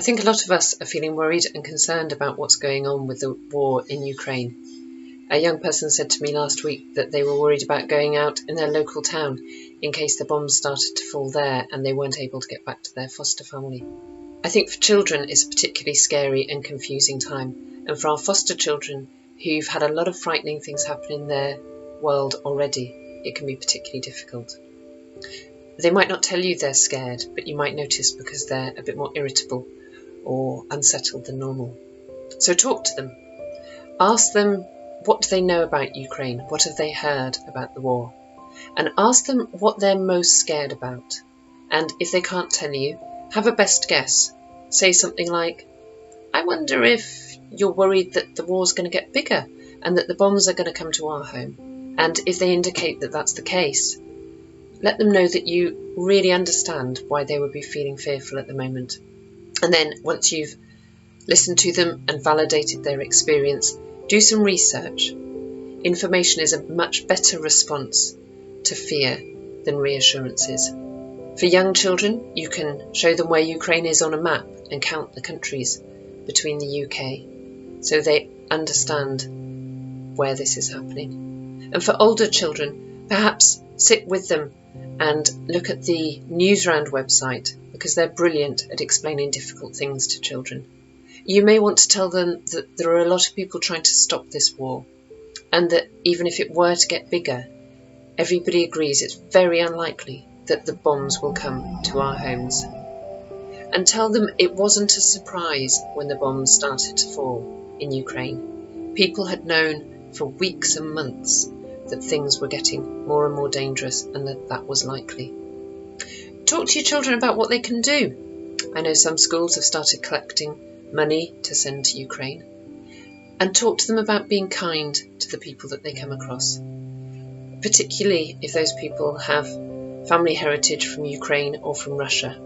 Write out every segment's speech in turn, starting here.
I think a lot of us are feeling worried and concerned about what's going on with the war in Ukraine. A young person said to me last week that they were worried about going out in their local town in case the bombs started to fall there and they weren't able to get back to their foster family. I think for children it's a particularly scary and confusing time, and for our foster children who've had a lot of frightening things happen in their world already, it can be particularly difficult. They might not tell you they're scared, but you might notice because they're a bit more irritable or unsettled than normal. So talk to them. Ask them, what do they know about Ukraine? What have they heard about the war? And ask them what they're most scared about. And if they can't tell you, have a best guess. Say something like, I wonder if you're worried that the war's going to get bigger and that the bombs are going to come to our home. And if they indicate that that's the case, let them know that you really understand why they would be feeling fearful at the moment. And then once you've listened to them and validated their experience, do some research. Information is a much better response to fear than reassurances. For young children, you can show them where Ukraine is on a map and count the countries between the UK so they understand where this is happening. And for older children, perhaps sit with them and look at the Newsround website because they're brilliant at explaining difficult things to children. You may want to tell them that there are a lot of people trying to stop this war and that even if it were to get bigger, everybody agrees it's very unlikely that the bombs will come to our homes. And tell them it wasn't a surprise when the bombs started to fall in Ukraine. People had known for weeks and months that things were getting more and more dangerous and that was likely. Talk to your children about what they can do. I know some schools have started collecting money to send to Ukraine. And talk to them about being kind to the people that they come across, particularly if those people have family heritage from Ukraine or from Russia.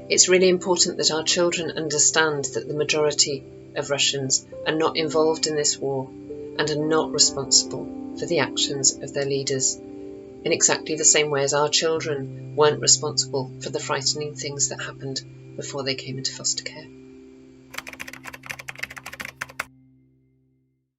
It's really important that our children understand that the majority of Russians are not involved in this war and are not responsible for the actions of their leaders, in exactly the same way as our children weren't responsible for the frightening things that happened before they came into foster care.